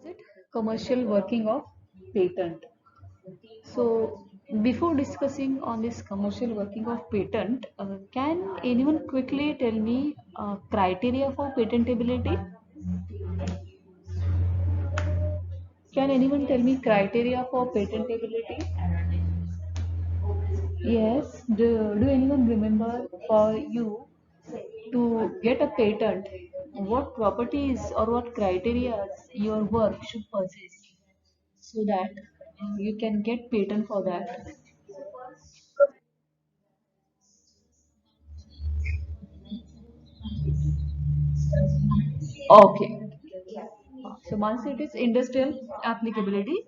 it commercial working of patent. So before discussing on this commercial working of patent, can anyone quickly tell me criteria for patentability? Can anyone tell me criteria for patentability? Yes. Do anyone remember for you to get a patent, what properties or what criteria your work should possess so that you can get patent for that? Okay. So once it is industrial applicability,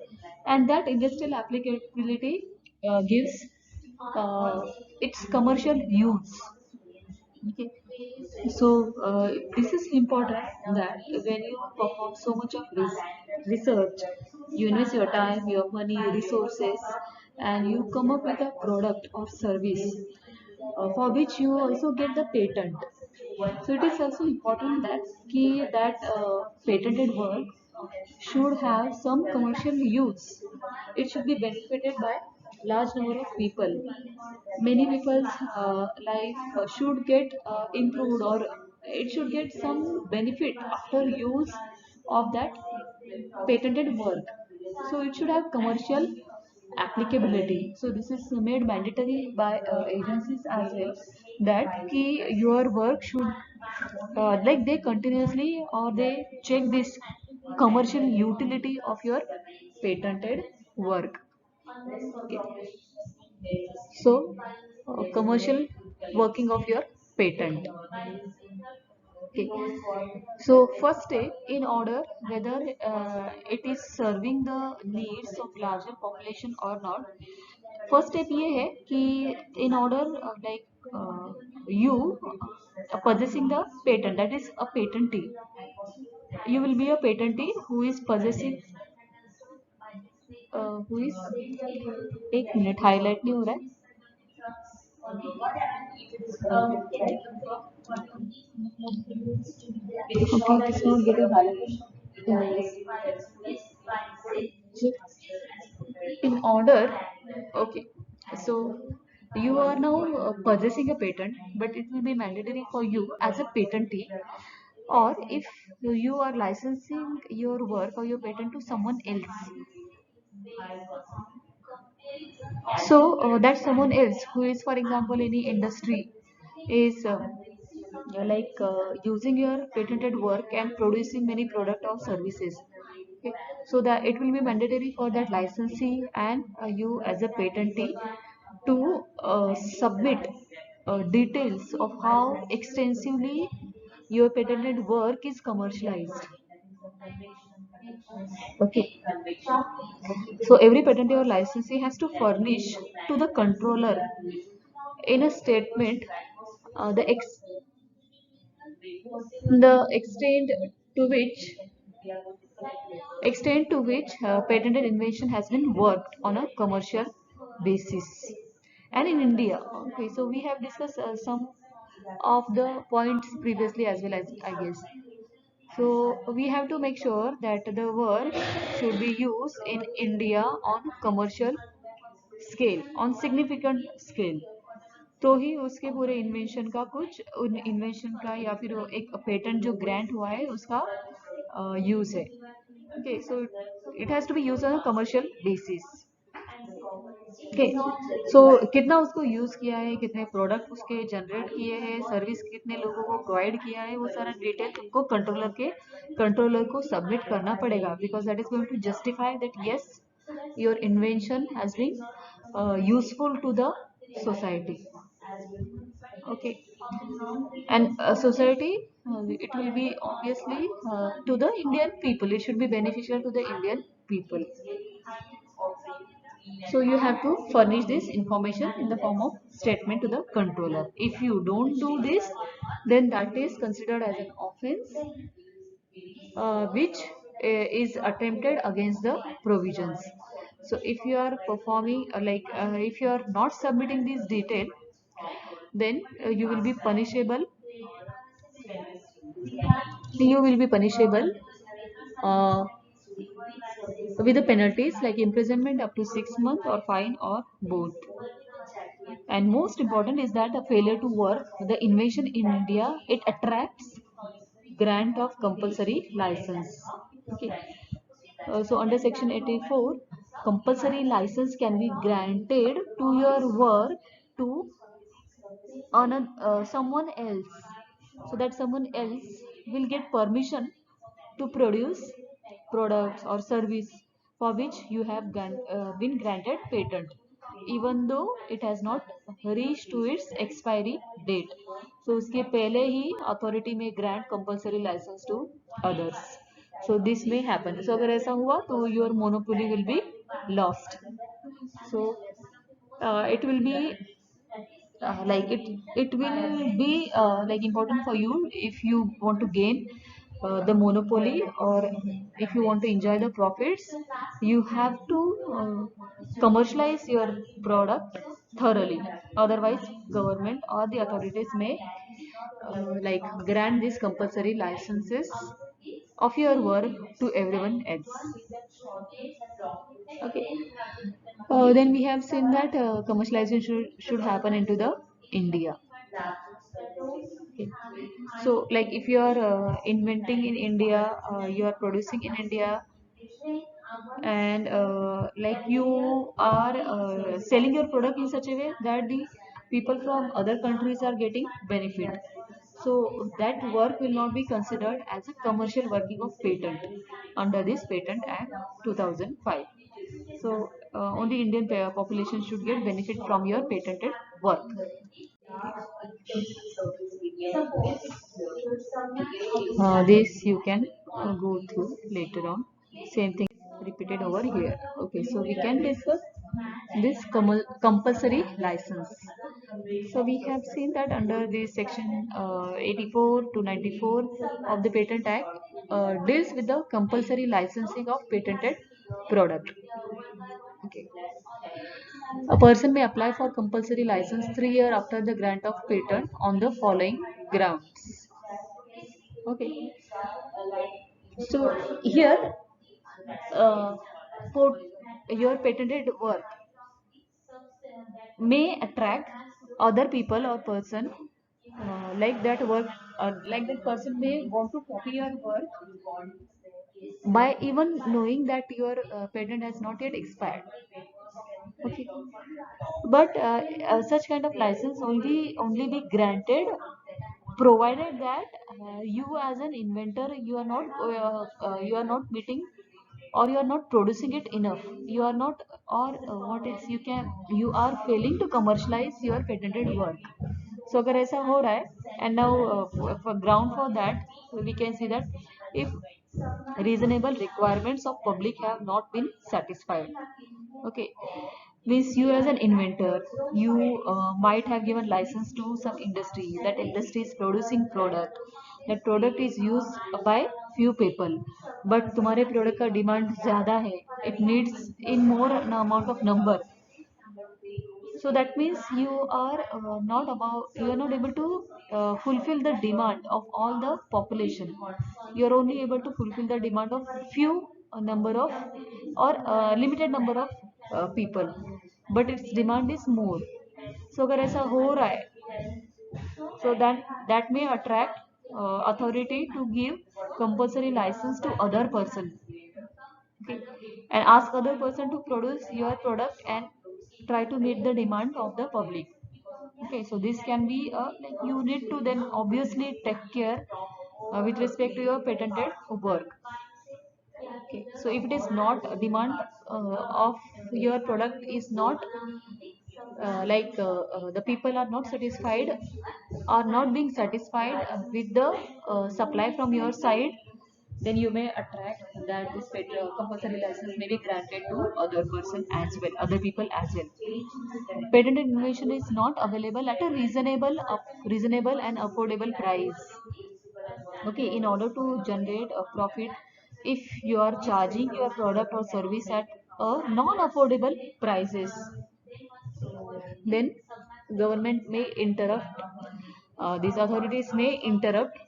and that industrial applicability gives uh, its commercial use. Okay. So this is important that when you perform so much of research, you invest your time, your money, resources, and you come up with a product or service for which you also get the patent. So it is also important that patented work should have some commercial use. It should be benefited by large number of people. Many people's life should get improved, or it should get some benefit after use of that patented work. So it should have commercial applicability. So this is made mandatory by agencies as well, that your work should like they continuously or they check this commercial utility of your patented work. Okay. So commercial working of your patent. Okay. So first step in order whether it is serving the needs of larger population or not. First step ये है कि in order you possessing the patent, that is a patentee, you will be a patentee who is possessing who is एक minute highlight नहीं हो रहा है. Okay, it is not getting highlighted. In order, okay, so you are now possessing a patent, but it will be mandatory for you as a patentee, or if you are licensing your work or your patent to someone else. So that someone else who is, for example, any industry is using your patented work and producing many product or services. Okay. So that it will be mandatory for that licensee and you as a patentee to submit details of how extensively your patented work is commercialized. Okay. So every patentee or licensee has to furnish to the controller in a statement the extent to which patented invention has been worked on a commercial basis. And in India, okay, so we have discussed some of the points previously as well, as I guess. So we have to make sure that the work should be used in India on commercial scale, on significant scale. तो ही उसके पूरे invention का कुछ उन invention का या फिर वो एक पेटेंट जो ग्रांट हुआ है उसका यूज है. Okay, so it has to be use on a commercial basis. Okay. So कितना उसको यूज किया है, कितने प्रोडक्ट उसके जनरेट किए हैं, सर्विस कितने लोगों को प्रोवाइड किया है, वो सारा डिटेल तुमको कंट्रोलर को सबमिट करना पड़ेगा, because that is going to justify that yes your invention has been useful to the society. Okay. And society, it will be obviously to the Indian people, it should be beneficial to the Indian people. So you have to furnish this information in the form of statement to the controller. If you don't do this, then that is considered as an offense which is attempted against the provisions. So if you are performing if you are not submitting this detail, then you will be punishable uh, with the penalties like imprisonment up to 6 months or fine or both. And most important is that the failure to work the invention in India, it attracts grant of compulsory license. Okay. So under section 84, compulsory license can be granted to your work to on someone else, so that someone else will get permission to produce products or service for which you have been granted patent, even though it has not reached to its expiry date. So उसके पहले ही authority may grant compulsory license to others. So this may happen. So अगर ऐसा हुआ तो your monopoly will be lost. So it will be it will be like important for you if you want to gain the monopoly, or if you want to enjoy the profits. You have to commercialize your product thoroughly, otherwise government or the authorities may like grant these compulsory licenses of your work to everyone else. Okay. Then we have seen that commercialization should happen into the India. Okay. So, like if you are inventing in India, you are producing in India, and like you are selling your product in such a way that the people from other countries are getting benefit. So that work will not be considered as a commercial working of patent under this Patent Act 2005. So only Indian population should get benefit from your patented work. This you can go through later on. Same thing repeated over here. Okay, so we can discuss this compulsory license. So we have seen that under this section 84 to 94 of the Patent Act deals with the compulsory licensing of patented product. Okay. A person may apply for compulsory license 3 years after the grant of patent on the following grounds. Okay. So here, for your patented work may attract other people or person like that work, like that person may want to copy your work by even knowing that your patent has not yet expired. Okay. But such kind of license only be granted provided that you as an inventor, you are not meeting, or you are not producing it enough, you are not, or what is you are failing to commercialize your patented work. So अगर ऐसा हो रहा है, and now for ground for that we can see that if reasonable requirements of public have not been satisfied. Okay. Means you as an inventor, you might have given license to some industry, that industry is producing product, that product is used by few people, but तुम्हारे product का demand ज़्यादा है, it needs in more amount of number. So that means you are not able to fulfill the demand of all the population. You are only able to fulfill the demand of few number of, or limited number of people, but its demand is more. So अगर ऐसा हो रहा है, so that may attract authority to give compulsory license to other person. Okay. And ask other person to produce your product and try to meet the demand of the public. Okay, so this can be like you need to then obviously take care with respect to your patented work. Okay, so if it is not demand of your product is not the people are not satisfied, are not being satisfied with the supply from your side, then you may attract that this compulsory license may be granted to other person as well, other people as well. Patented innovation is not available at a reasonable and affordable price. Okay, in order to generate a profit, if you are charging your product or service at a non-affordable prices, then government may interrupt, these authorities may interrupt,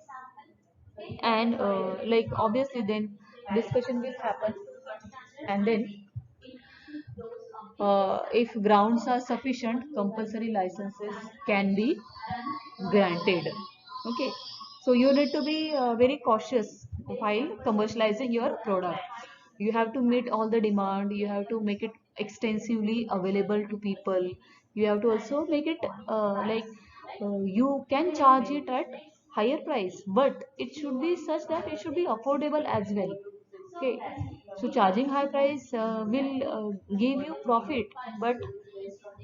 and like obviously then discussion will happen And then if grounds are sufficient, compulsory licenses can be granted. Okay, so you need to be very cautious while commercializing your product. You have to meet all the demand, you have to make it extensively available to people, you have to also make it you can charge it at higher price, but it should be such that it should be affordable as well. Okay, so charging high price will give you profit, but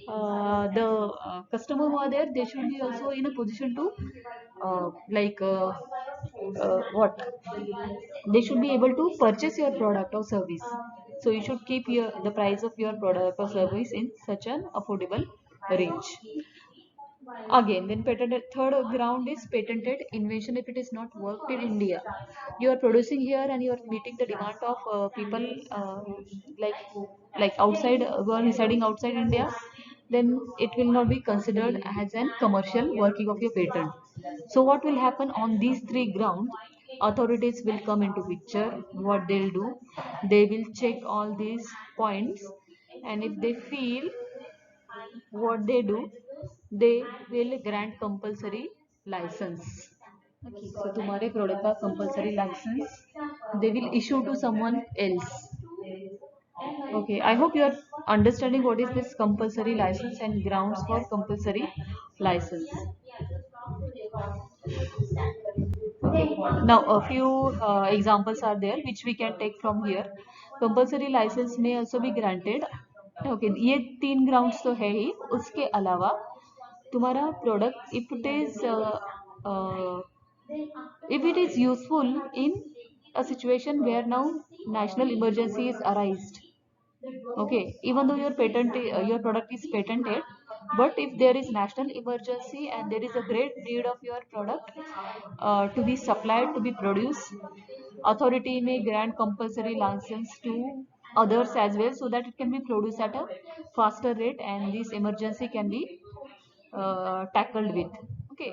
the customer who are there, they should be also in a position to what they should be able to purchase your product or service. So you should keep the price of your product or service in such an affordable range. Again, then patented third ground is patented invention. If it is not worked in India, you are producing here and you are meeting the demand of people like outside who are residing outside India, then it will not be considered as an commercial working of your patent. So what will happen on these three grounds? Authorities will come into picture. What they'll do, they will check all these points, and if they feel, what they do, they will grant compulsory license. Okay, so तुम्हारे product का compulsory license they will issue to someone else. Okay, I hope you are understanding what is this compulsory license and grounds for compulsory license. Okay, now a few examples are there which we can take from here. Compulsory license may also be granted. Okay, ये तीन grounds तो है ही, उसके अलावा तुम्हारा product uh, if it is useful in a situation where now national emergency is arised. Okay, even though your product is patented, but if there is national emergency and there is a great need of your product to be supplied, to be produced, authority may grant compulsory license to others as well, so that it can be produced at a faster rate and this emergency can be tackled with. Okay,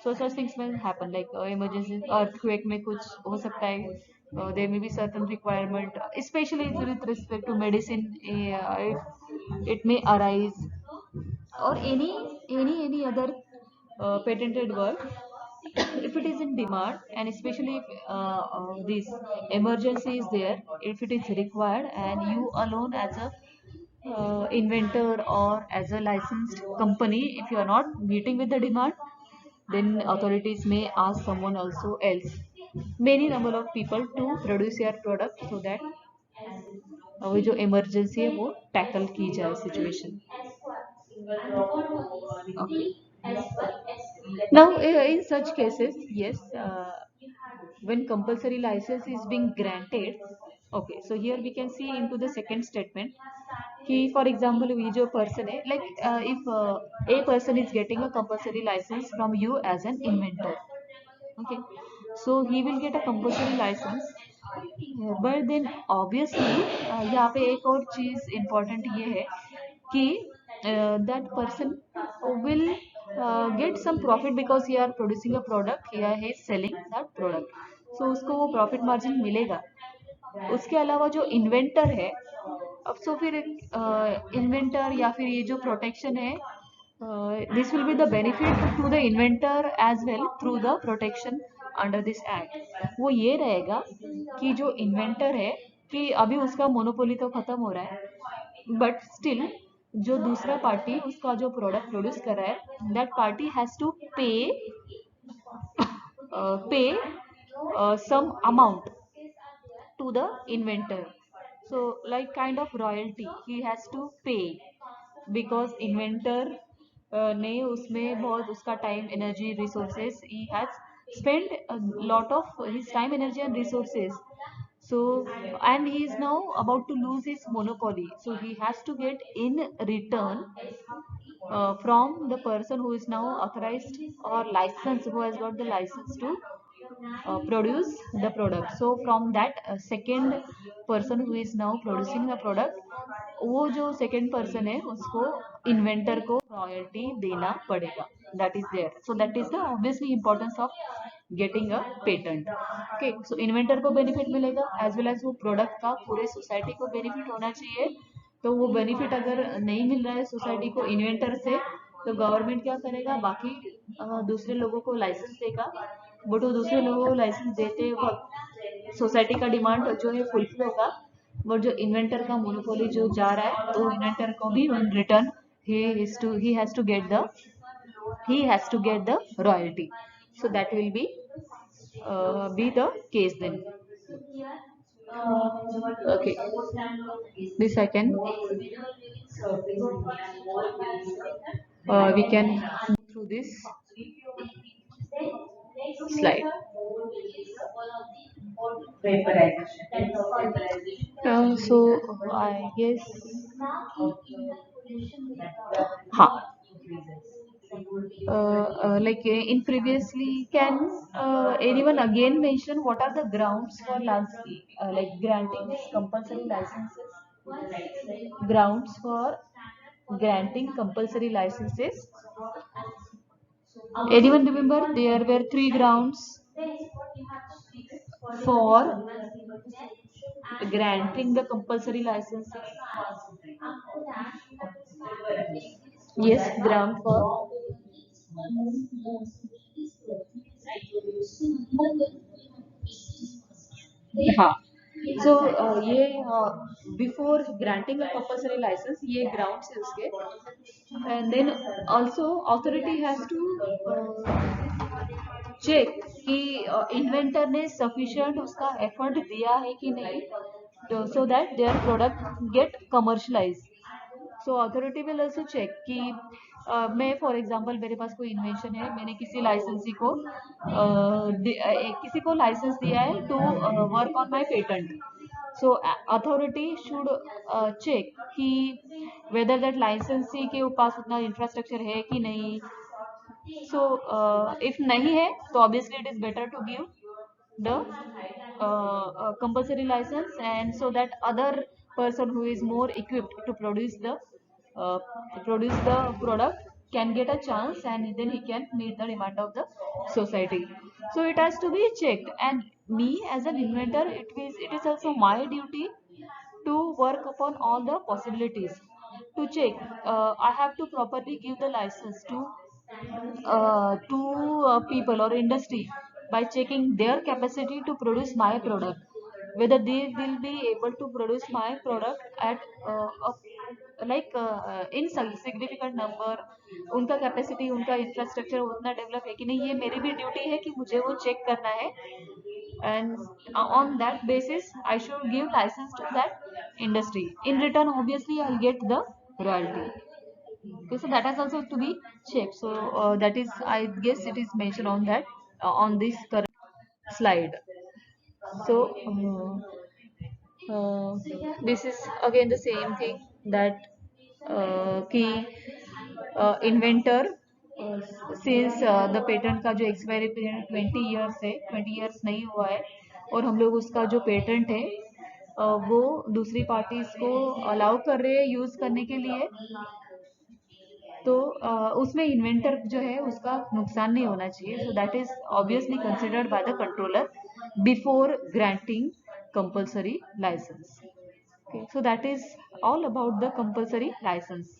so such things will happen like emergency earthquake में कुछ हो सकता है. There may be certain requirement, especially with respect to medicine, if it may arise, or any other patented work. If it is in demand, and especially if this emergency is there, if it is required and you alone as a inventor or as a licensed company, if you are not meeting with the demand, then authorities may ask someone also else, many number of people, to produce your product so that वो जो emergency है वो tackle की जाए situation. Okay. Now, in such cases, yes, when compulsory license is being granted, okay, so here we can see into the second statement. कि for example, ये जो person है, like if a person is getting a compulsory license from you as an inventor, okay, so he will get a compulsory license. But then obviously यहाँ पे एक और चीज important ये है कि that person will get some profit because he are producing a product, he is selling that product, so उसको वो profit margin मिलेगा. उसके अलावा जो इन्वेंटर है, अब सो फिर इन्वेंटर या फिर ये जो प्रोटेक्शन है, this will be the benefit to the inventor as well through the protection under this act. वो ये रहेगा कि जो इन्वेंटर है, कि अभी उसका मोनोपोली तो खत्म हो रहा है, बट स्टिल जो दूसरा पार्टी उसका जो प्रोडक्ट प्रोड्यूस कर रहा है, दैट पार्टी हैज टू पे some amount to the inventor, so like kind of royalty he has to pay, because inventor ने उसमें बहुत उसका time, energy, resources, he has spent a lot of his time, energy and resources. So, and he is now about to lose his monopoly, so he has to get in return from the person who is now authorized or licensed, who has got the license to produce the product. So from that second person who is now producing the product, वो जो second person है उसको inventor को royalty देना पड़ेगा. That is there. So that is the obviously importance of getting a patent. Okay, so inventor को benefit मिलेगा as well as वो प्रोडक्ट का पूरे सोसाइटी को बेनिफिट होना चाहिए। तो वो बेनिफिट अगर नहीं मिल रहा है सोसाइटी को इन्वेंटर से, तो गवर्नमेंट क्या करेगा, बाकी दूसरे लोगों को लाइसेंस देगा। बट वो दूसरे लोगों को लाइसेंस देते वक्त सोसाइटी का डिमांड जो है फुलफिल होगा, बट जो इन्वेंटर का मोनोपोली जो जा रहा है, तो इन्वेंटर को भी in return he has to get the he has to get the royalty. So that will be the case then. Okay, this I can we can move through this slide. So I guess, huh, like in previously, can anyone again mention what are the grounds for like granting this compulsory licenses? Grounds for granting compulsory licenses. Anyone remember there were three grounds for granting the compulsory licenses? Yes, ground for. हाँ, so ये before granting a compulsory license ये grounds है उसके, and then also authority has to check कि inventor ने sufficient उसका effort दिया है कि नहीं, तो so that their product get commercialise. So authority will also check कि मैं फॉर एग्जांपल मेरे पास कोई इन्वेंशन है, मैंने किसी को लाइसेंस दिया है to work on my patent. So authority should check कि वेदर दैट लाइसेंसी के पास उतना इंफ्रास्ट्रक्चर है कि नहीं। So, if nahi hai, तो obviously it is better to give the compulsory license, and so that other person who is more equipped to uh, produce the product can get a chance, and then he can meet the demand of the society. So it has to be checked, and me as an inventor, it is also my duty to work upon all the possibilities to check. I have to properly give the license to people or industry by checking their capacity to produce my product, whether they will be able to produce my product at in significant number, उनका capacity उनका infrastructure उतना develop है कि नहीं, ये मेरी भी duty है कि मुझे वो चेक करना है, and on that basis I should give license to that industry. In return, obviously I'll get the royalty. Okay, so that has also to be checked. So that is, I guess, it is mentioned on that on this current slide. So this is again the same thing that key inventor, since the patent का जो expiry period 20 years है, 20 years नहीं हुआ है, और हम लोग उसका जो पेटेंट है वो दूसरी पार्टीज को अलाउ कर रहे हैं यूज करने के लिए, तो उसमें इन्वेंटर जो है उसका नुकसान नहीं होना चाहिए। So that is obviously considered by the controller before granting compulsory licence. Okay, so that is all about the compulsory license.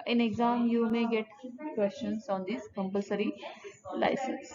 In exam, you may get questions on this compulsory license.